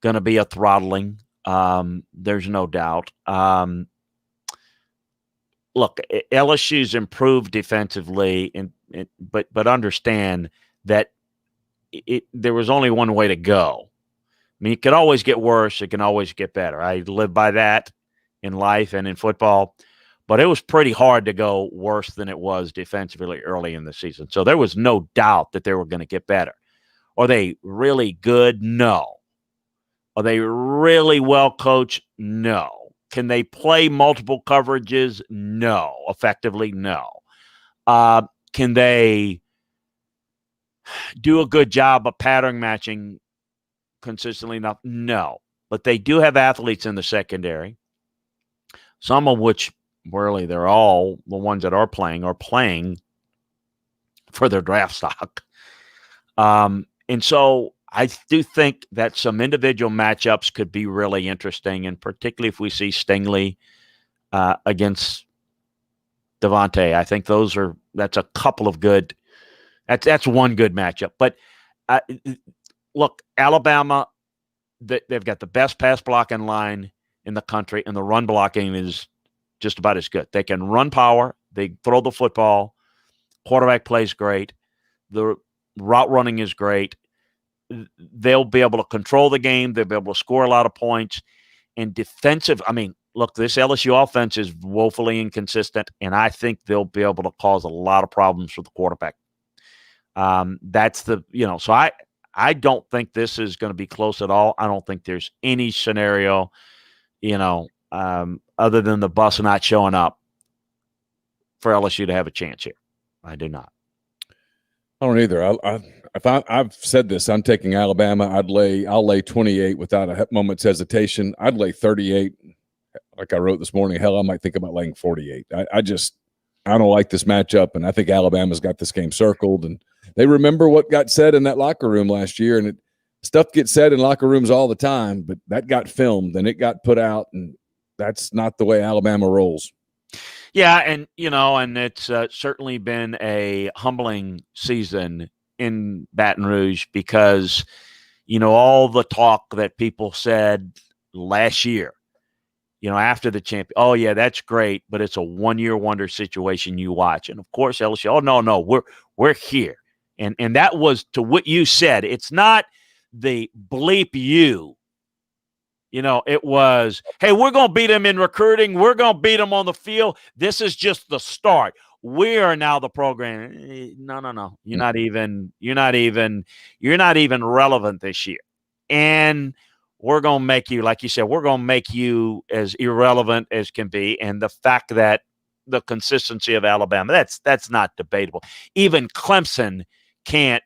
going to be a throttling. There's no doubt. Look, LSU's improved defensively, but understand that there was only one way to go. I mean, it could always get worse. It can always get better. I live by that in life and in football. But it was pretty hard to go worse than it was defensively early in the season. So there was no doubt that they were going to get better. Are they really good? No. Are they really well coached? No. Can they play multiple coverages? No. Effectively, no. Can they do a good job of pattern matching consistently enough? No. But they do have athletes in the secondary, some of which really they're all the ones that are playing for their draft stock. And so I do think that some individual matchups could be really interesting, and particularly if we see Stingley against Devontae. I think that's a couple of good – that's one good matchup. But, look, Alabama, they've got the best pass blocking line in the country, and the run blocking is just about as good. They can run power. They throw the football. Quarterback plays great. The route running is great. They'll be able to control the game. They'll be able to score a lot of points. And defensive, I mean, look, this LSU offense is woefully inconsistent, and I think they'll be able to cause a lot of problems for the quarterback. That's so I don't think this is going to be close at all. I don't think there's any scenario, other than the bus not showing up for LSU to have a chance here. I do not. I don't either. I've said this, I'm taking Alabama. I'll lay 28 without a moment's hesitation. I'd lay 38. Like I wrote this morning, hell, I might think about laying 48. I don't like this matchup, and I think Alabama's got this game circled. And they remember what got said in that locker room last year, and stuff gets said in locker rooms all the time, but that got filmed and it got put out, and that's not the way Alabama rolls. Yeah, and and it's certainly been a humbling season in Baton Rouge because, all the talk that people said last year, after the champion, oh yeah, that's great, but it's a one-year wonder situation you watch, and of course LSU, oh no, we're here, and that was to what you said. It's not the bleep you. It was, hey, we're going to beat them in recruiting. We're going to beat them on the field. This is just the start. We are now the program. No. You're not even relevant this year. And we're going to make you, like you said, we're going to make you as irrelevant as can be. And the fact that the consistency of Alabama, that's not debatable. Even Clemson can't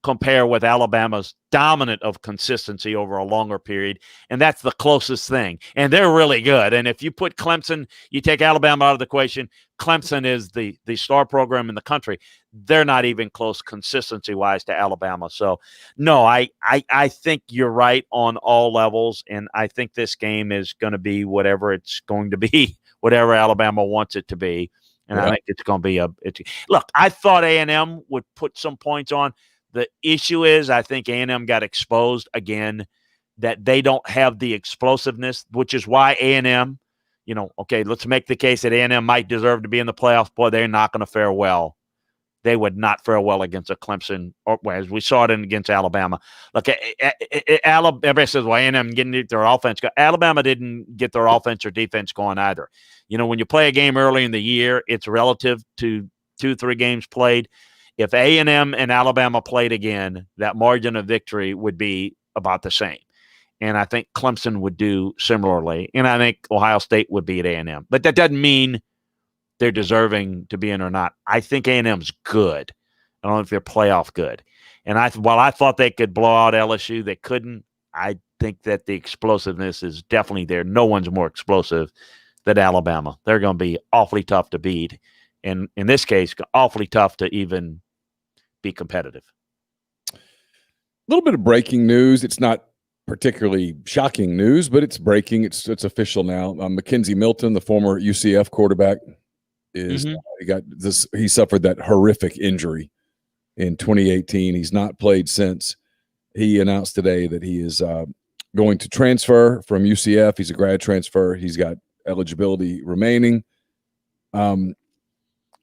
compare with Alabama's dominant of consistency over a longer period, and that's the closest thing. And they're really good. And if you put Clemson, you take Alabama out of the equation, Clemson is the star program in the country. They're not even close consistency-wise to Alabama. So, no, I think you're right on all levels, and I think this game is going to be whatever it's going to be, whatever Alabama wants it to be. And I think it's going to be look, I thought A&M would put some points on. The issue is I think A&M got exposed again, that they don't have the explosiveness, which is why A&M, okay, let's make the case that A&M might deserve to be in the playoffs. Boy, they're not going to fare well they would not fare well against a Clemson, or as we saw it against Alabama. Look, Alabama, everybody says, well, A&M getting their offense going. Alabama didn't get their offense or defense going either. You know, when you play a game early in the year, it's relative to 2-3 games played. If A&M and Alabama played again, that margin of victory would be about the same. And I think Clemson would do similarly. And I think Ohio State would beat A&M. But that doesn't mean they're deserving to be in or not. I think A&M's good. I don't know if they're playoff good. And while I thought they could blow out LSU, they couldn't. I think that the explosiveness is definitely there. No one's more explosive than Alabama. They're going to be awfully tough to beat. And in this case, awfully tough to even be competitive. A little bit of breaking news. It's not particularly shocking news, but it's breaking. It's official now. Mackenzie Milton, the former UCF quarterback, he suffered that horrific injury in 2018. He's not played since. He announced today that he is going to transfer from UCF. He's a grad transfer. He's got eligibility remaining.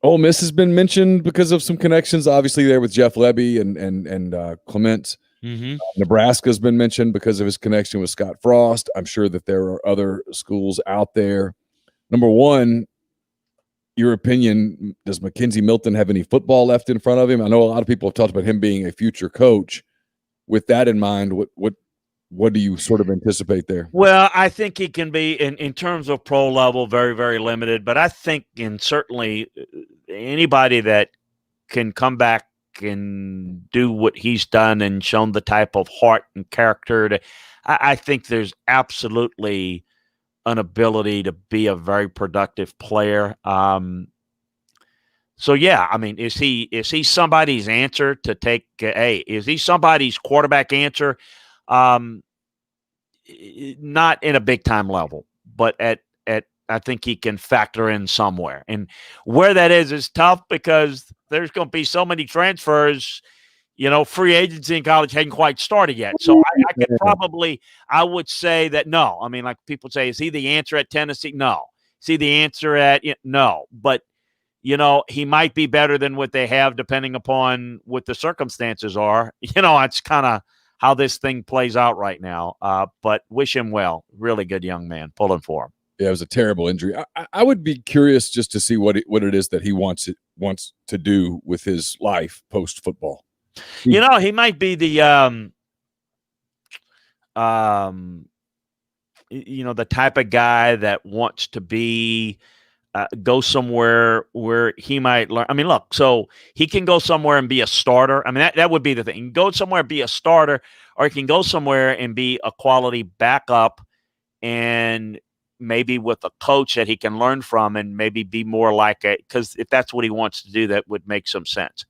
Ole Miss has been mentioned because of some connections, obviously, there with Jeff Lebby and Clement. Nebraska's been mentioned because of his connection with Scott Frost. I'm sure that there are other schools out there. Number one, your opinion, does Mackenzie Milton have any football left in front of him? I know a lot of people have talked about him being a future coach. With that in mind, what do you sort of anticipate there? Well, I think he can be, in terms of pro level, very, very limited. But I think certainly anybody that can come back and do what he's done and shown the type of heart and character, I think there's absolutely an ability to be a very productive player. So yeah, I mean, is he somebody's answer to take? Is he somebody's quarterback answer? Not in a big time level, but at I think he can factor in somewhere. And where that is tough because there's going to be so many transfers. You know, free agency in college hadn't quite started yet. So I would say that no. I mean, like people say, is he the answer at Tennessee? No. Is he the answer at no. But, you know, he might be better than what they have depending upon what the circumstances are. You know, it's kind of how this thing plays out right now. But wish him well. Really good young man. Pulling for him. Yeah, it was a terrible injury. I would be curious just to see what it is that he wants to do with his life post football. You know, he might be the you know, the type of guy that wants to be go somewhere where he might learn. I mean, look, so he can go somewhere and be a starter. I mean, that would be the thing. He can go somewhere and be a starter, or he can go somewhere and be a quality backup and maybe with a coach that he can learn from and maybe be more like because if that's what he wants to do, that would make some sense.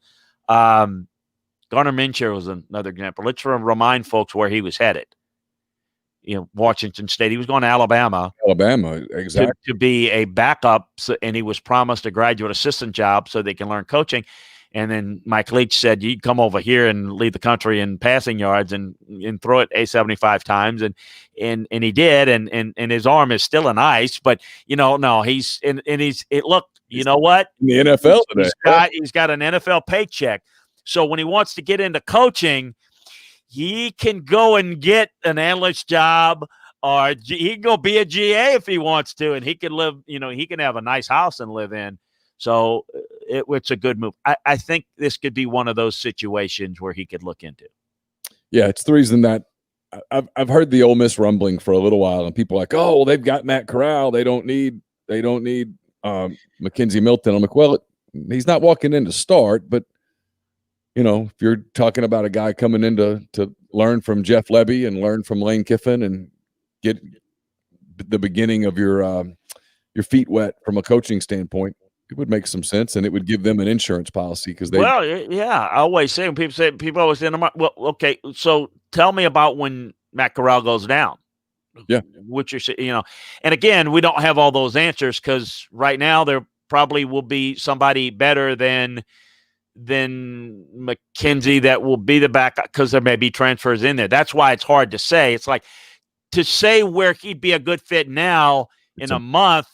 Gardner Minshew was another example. Let's remind folks where he was headed. You know, Washington State. He was going to Alabama. Exactly. To be a backup, and he was promised a graduate assistant job so they can learn coaching. And then Mike Leach said, "You come over here and lead the country in passing yards and throw it 75 times." And he did. And his arm is still in ice, but you know, no, he's look. You know what? In the NFL today, he's got an NFL paycheck. So when he wants to get into coaching, he can go and get an analyst job, or he can go be a GA if he wants to, and he can live. You know, he can have a nice house and live in. So it's a good move. I think this could be one of those situations where he could look into. Yeah, it's the reason that I've heard the Ole Miss rumbling for a little while, and people are like, oh, well, they've got Matt Corral. They don't need Mackenzie Milton. I'm like, well, he's not walking in to start, but you know, if you're talking about a guy coming in to learn from Jeff Lebby and learn from Lane Kiffin and get the beginning of your feet wet from a coaching standpoint, it would make some sense, and it would give them an insurance policy because they. Well, yeah, I always say when people always say, well, okay, so tell me about when Matt Corral goes down. Yeah, which you're, you know, and again, we don't have all those answers because right now there probably will be somebody better than McKenzie that will be the backup because there may be transfers in there. That's why it's hard to say. It's like to say where he'd be a good fit now in a month,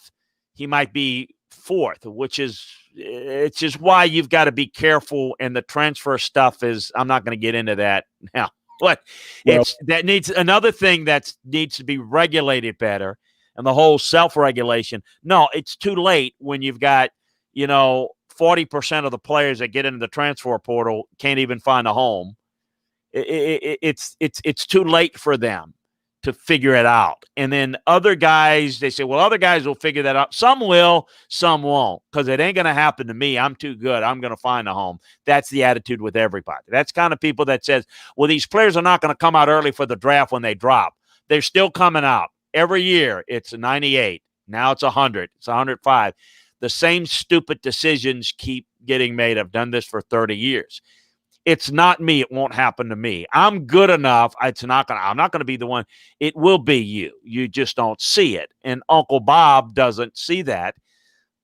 he might be fourth, which is, it's just why you've got to be careful. And the transfer stuff is, I'm not going to get into that now. But that needs another thing that needs to be regulated better, and the whole self-regulation. No, it's too late when you've got 40% of the players that get into the transfer portal can't even find a home. It's too late for them to figure it out. And then other guys, they say, well, other guys will figure that out. Some will, some won't, because it ain't going to happen to me. I'm too good. I'm going to find a home. That's the attitude with everybody. That's kind of people that says, well, these players are not going to come out early for the draft when they drop. They're still coming out. Every year, it's a 98. Now it's 100. It's 105. The same stupid decisions keep getting made. I've done this for 30 years. It's not me. It won't happen to me. I'm good enough. I'm not going to be the one. It will be you. You just don't see it. And Uncle Bob doesn't see that.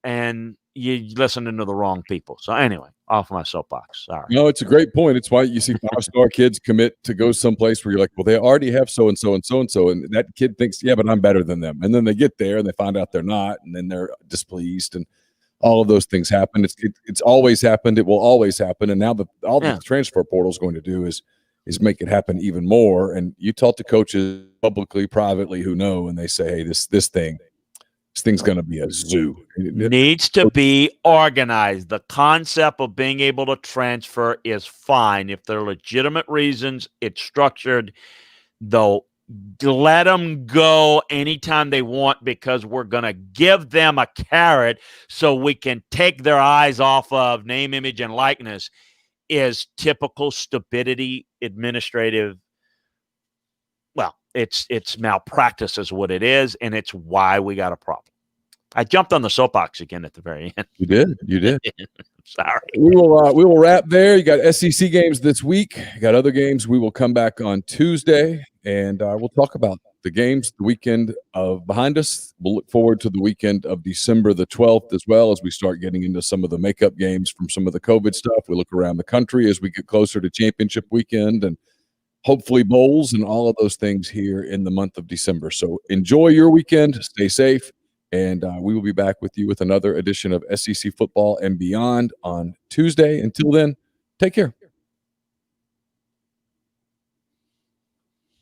And you're listening to the wrong people. So anyway, off my soapbox. Sorry. No, it's a great point. It's why you see 5-star kids commit to go someplace where you're like, well, they already have so-and-so and so-and-so. And that kid thinks, yeah, but I'm better than them. And then they get there and they find out they're not. And then they're displeased. And all of those things happen. It's always happened. It will always happen. And now the transfer portal is going to do is make it happen even more. And you talk to coaches publicly, privately, who know, and they say, hey, this thing's going to be a zoo. It needs to be organized. The concept of being able to transfer is fine. If there are legitimate reasons, it's structured, though. Let them go anytime they want, because we're going to give them a carrot so we can take their eyes off of name, image, and likeness. Is typical stupidity, administrative. Well, it's malpractice is what it is, and it's why we got a problem. I jumped on the soapbox again at the very end. You did. Sorry. We will wrap there. You got SEC games this week. You got other games. We will come back on Tuesday, and we'll talk about the games, the weekend of behind us. We'll look forward to the weekend of December the 12th as well, as we start getting into some of the makeup games from some of the COVID stuff. We look around the country as we get closer to championship weekend and hopefully bowls and all of those things here in the month of December. So enjoy your weekend. Stay safe. And we will be back with you with another edition of SEC Football and Beyond on Tuesday. Until then, take care.